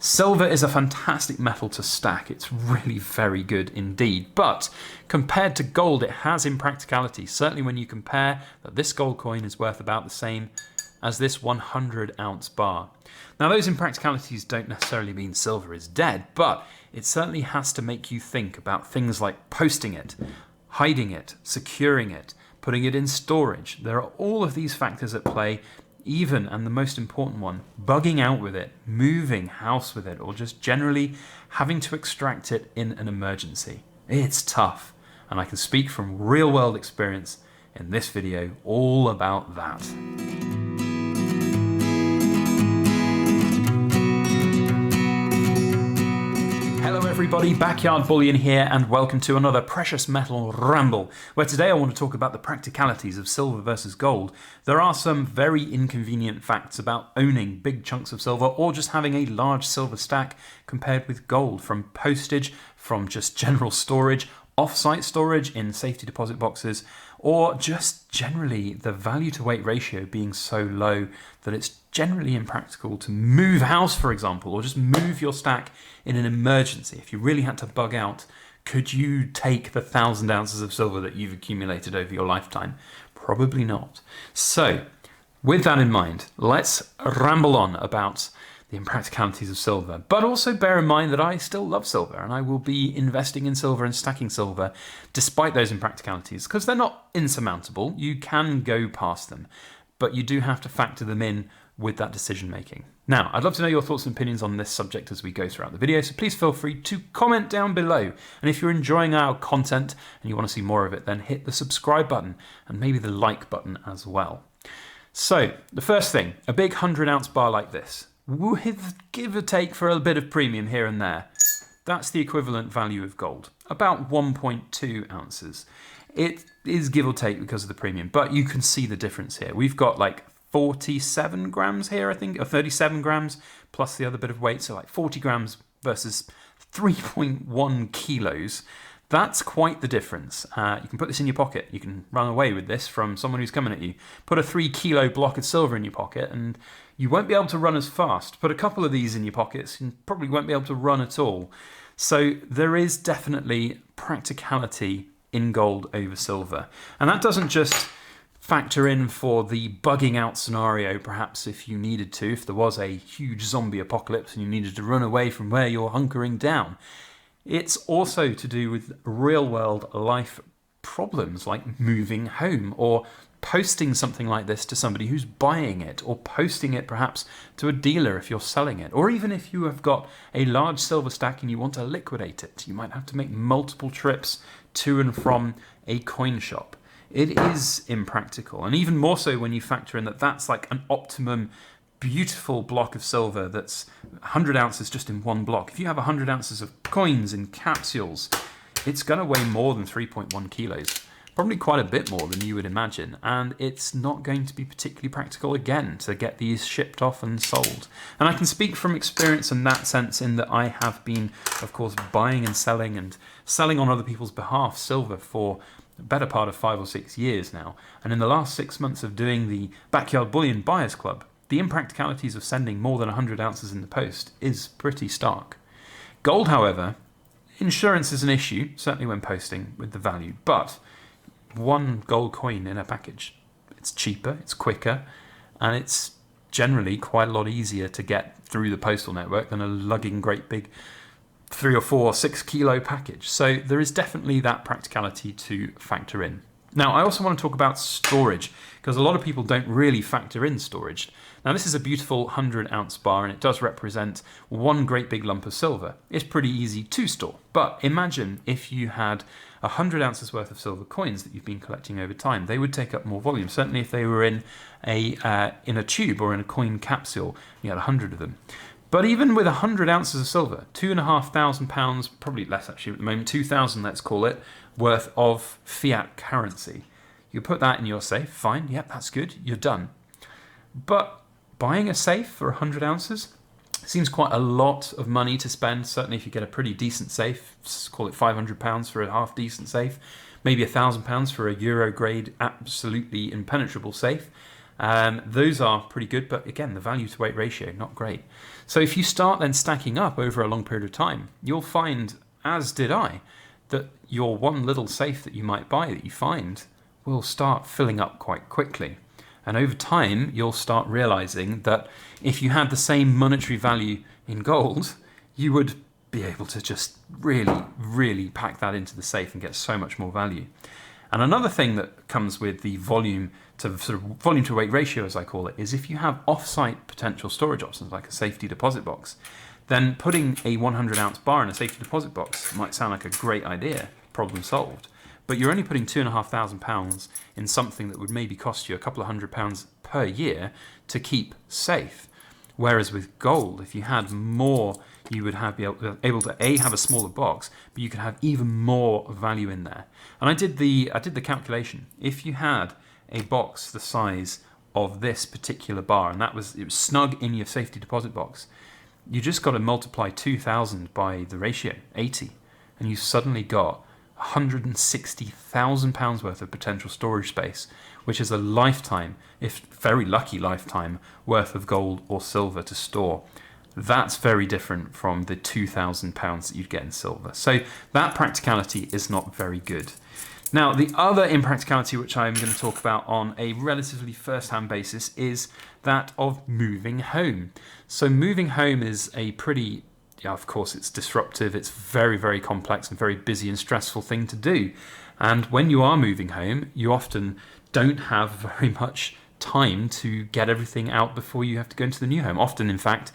Silver is a fantastic metal to stack. It's really very good indeed. But compared to gold, it has impracticality. Certainly when you compare that this gold coin is worth about the same as this 100-ounce bar. Now, those impracticalities don't necessarily mean silver is dead, but it certainly has to make you think about things like posting it, hiding it, securing it, putting it in storage. There are all of these factors at play. Even, and the most important one, bugging out with it, moving house with it, or just generally having to extract it in an emergency. It's tough, and I can speak from real world experience in this video all about that. Hello everybody, Backyard Bullion here, and welcome to another precious metal ramble, where today I want to talk about the practicalities of silver versus gold. There are some very inconvenient facts about owning big chunks of silver or just having a large silver stack compared with gold, from postage, from just general storage, off-site storage in safety deposit boxes, or just generally the value to weight ratio being so low that it's generally impractical to move house, for example, or just move your stack in an emergency. If you really had to bug out, could you take the 1,000 ounces of silver that you've accumulated over your lifetime? Probably not. So with that in mind, let's ramble on about the impracticalities of silver, but also bear in mind that I still love silver and I will be investing in silver and stacking silver despite those impracticalities, because they're not insurmountable. You can go past them, but you do have to factor them in with that decision making. Now, I'd love to know your thoughts and opinions on this subject as we go throughout the video, so please feel free to comment down below. And if you're enjoying our content and you want to see more of it, then hit the subscribe button and maybe the like button as well. So the first thing, a big 100-ounce bar like this, with give or take for a bit of premium here and there, that's the equivalent value of gold, about 1.2 ounces. It is give or take because of the premium, but you can see the difference here. We've got like 47 grams here, I think, or 37 grams, plus the other bit of weight, so like 40 grams versus 3.1 kilos. That's quite the difference. You can put this in your pocket. You can run away with this from someone who's coming at you. Put a 3-kilo block of silver in your pocket and you won't be able to run as fast. Put a couple of these in your pockets and probably won't be able to run at all. So there is definitely practicality in gold over silver. And that doesn't just factor in for the bugging out scenario, perhaps if you needed to, if there was a huge zombie apocalypse and you needed to run away from where you're hunkering down. It's also to do with real world life problems like moving home or posting something like this to somebody who's buying it, or posting it perhaps to a dealer if you're selling it, or even if you have got a large silver stack and you want to liquidate it. You might have to make multiple trips to and from a coin shop. It is impractical, and even more so when you factor in that that's like an optimum beautiful block of silver that's 100 ounces just in one block. If you have 100 ounces of coins in capsules, it's going to weigh more than 3.1 kilos. Probably quite a bit more than you would imagine, and it's not going to be particularly practical again to get these shipped off and sold. And I can speak from experience in that sense, in that I have been, of course, buying and selling on other people's behalf silver for the better part of 5 or 6 years now. And in the last 6 months of doing the Backyard Bullion Buyers Club, the impracticalities of sending more than 100 ounces in the post is pretty stark. Gold, however, insurance is an issue, certainly when posting with the value, but one gold coin in a package, it's cheaper, it's quicker, and it's generally quite a lot easier to get through the postal network than a lugging great big 3 or 4 or 6 kilo package. So there is definitely that practicality to factor in. Now, I also want to talk about storage, because a lot of people don't really factor in storage. Now, this is a beautiful 100-ounce bar, and it does represent one great big lump of silver. It's pretty easy to store, but imagine if you had 100 ounces worth of silver coins that you've been collecting over time. They would take up more volume, certainly if they were in a tube or in a coin capsule. You had 100 of them. But even with 100 ounces of silver, £2,500, probably less actually at the moment, 2,000 let's call it, worth of fiat currency. You put that in your safe, fine, yep, that's good, you're done. But buying a safe for 100 ounces seems quite a lot of money to spend, certainly if you get a pretty decent safe, call it £500 for a half decent safe, maybe £1,000 for a Euro grade absolutely impenetrable safe. Those are pretty good, but again, the value to weight ratio, not great. So if you start then stacking up over a long period of time, you'll find, as did I, that your one little safe that you might buy that you find will start filling up quite quickly. And over time, you'll start realizing that if you had the same monetary value in gold, you would be able to just really, really pack that into the safe and get so much more value. And another thing that comes with the volume to weight ratio, as I call it, is if you have off-site potential storage options like a safety deposit box, then putting a 100-ounce bar in a safety deposit box might sound like a great idea, problem solved. But you're only putting £2,500 in something that would maybe cost you a couple of £100 per year to keep safe. Whereas with gold, if you had more, you would be able to have a smaller box, but you could have even more value in there. And I did the calculation. If you had a box the size of this particular bar, and it was snug in your safety deposit box, you just got to multiply 2,000 by the ratio, 80, and you suddenly got £160,000 worth of potential storage space, which is a lifetime, if very lucky lifetime, worth of gold or silver to store. That's very different from the £2,000 that you'd get in silver. So that practicality is not very good. Now, the other impracticality which I'm going to talk about on a relatively first-hand basis is that of moving home. So moving home is a pretty, of course, it's disruptive, it's very, very complex and very busy and stressful thing to do. And when you are moving home, you often don't have very much time to get everything out before you have to go into the new home. Often, in fact,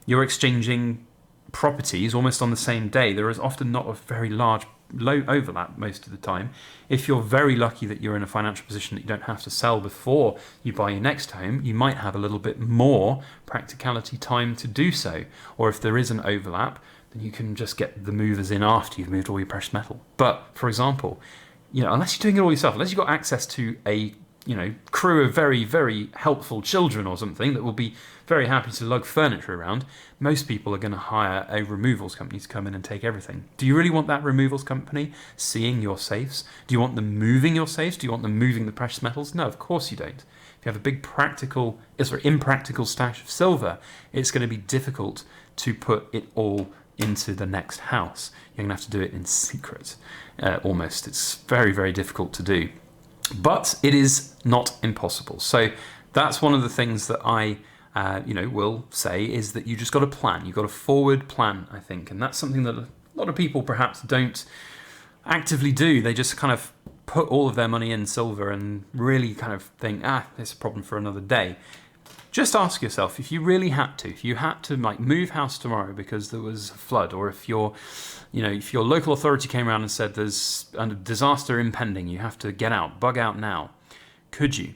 you're exchanging properties almost on the same day. There is often not a very low overlap most of the time. If you're very lucky that you're in a financial position that you don't have to sell before you buy your next home, you might have a little bit more practicality time to do so. Or if there is an overlap, then you can just get the movers in after you've moved all your precious metal. But for example, unless you're doing it all yourself, unless you've got access to a crew of very, very helpful children or something that will be very happy to lug furniture around, most people are going to hire a removals company to come in and take everything. Do you really want that removals company seeing your safes? Do you want them moving your safes? Do you want them moving the precious metals? No, of course you don't. If you have a big impractical stash of silver, it's going to be difficult to put it all into the next house. You're going to have to do it in secret, almost. It's very, very difficult to do. But it is not impossible. So that's one of the things that I will say is that you just got to plan. You've got a forward plan, I think. And that's something that a lot of people perhaps don't actively do. They just kind of put all of their money in silver and really kind of think, it's a problem for another day. Just ask yourself, if you really had to, if you had to move house tomorrow because there was a flood, or if your local authority came around and said there's a disaster impending, you have to get out, bug out now, could you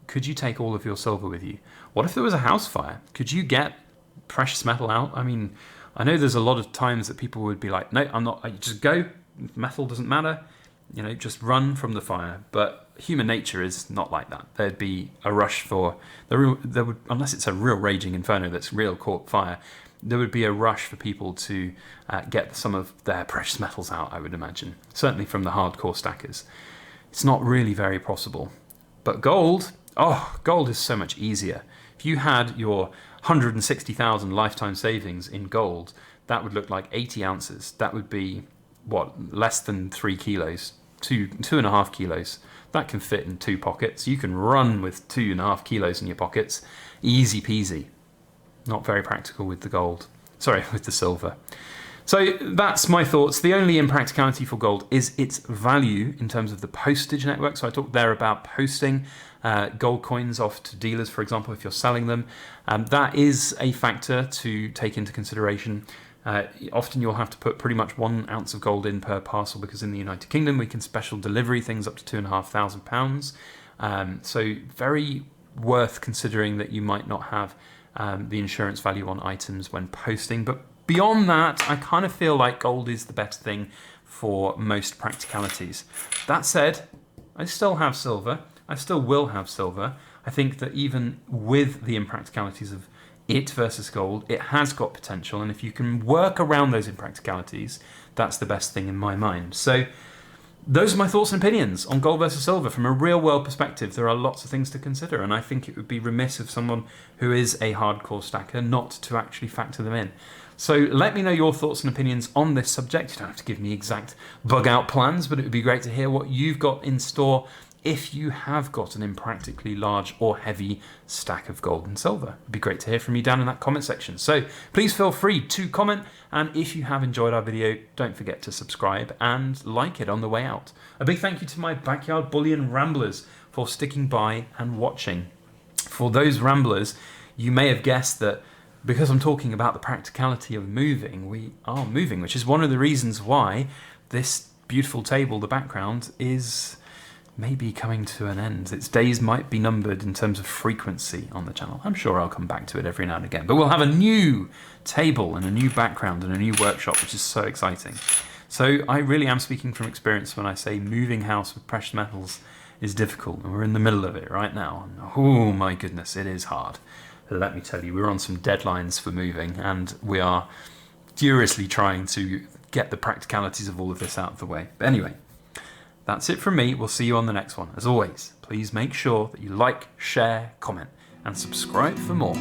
take all of your silver with you? What if there was a house fire? Could you get precious metal out? I mean, I know there's a lot of times that people would be like, no, I'm not, just go, metal doesn't matter, just run from the fire. But human nature is not like that. There'd be a rush unless it's a real raging inferno that's real caught fire, there would be a rush for people to get some of their precious metals out, I would imagine. Certainly from the hardcore stackers. It's not really very possible. But gold is so much easier. If you had your 160,000 lifetime savings in gold, that would look like 80 ounces. That would be, less than 3 kilos, 2.5 kilos. That can fit in 2 pockets. You can run with 2.5 kilos in your pockets. Easy peasy. Not very practical with with the silver. So that's my thoughts. The only impracticality for gold is its value in terms of the postage network. So I talked there about posting gold coins off to dealers, for example, if you're selling them. That is a factor to take into consideration. Often you'll have to put pretty much 1 ounce of gold in per parcel, because in the United Kingdom we can special delivery things up to £2,500. So very worth considering that you might not have the insurance value on items when posting. But beyond that, I kind of feel like gold is the best thing for most practicalities. That said, I still have silver. I still will have silver. I think that even with the impracticalities of it versus gold, it has got potential, and if you can work around those impracticalities, that's the best thing in my mind. So those are my thoughts and opinions on gold versus silver. From a real world perspective, there are lots of things to consider, and I think it would be remiss of someone who is a hardcore stacker not to actually factor them in. So let me know your thoughts and opinions on this subject. You don't have to give me exact bug out plans, but it would be great to hear what you've got in store if you have got an impractically large or heavy stack of gold and silver. It'd be great to hear from you down in that comment section. So please feel free to comment, and if you have enjoyed our video, don't forget to subscribe and like it on the way out. A big thank you to my backyard bullion ramblers for sticking by and watching. For those ramblers, you may have guessed that because I'm talking about the practicality of moving, we are moving, which is one of the reasons why this beautiful table, the background, is maybe coming to an end. Its days might be numbered in terms of frequency on the channel. I'm sure I'll come back to it every now and again, but we'll have a new table and a new background and a new workshop, which is so exciting. So I really am speaking from experience when I say moving house with precious metals is difficult, and we're in the middle of it right now. And oh my goodness, it is hard. Let me tell you, we're on some deadlines for moving, and we are furiously trying to get the practicalities of all of this out of the way. But anyway, that's it from me. We'll see you on the next one. As always, please make sure that you like, share, comment, and subscribe for more.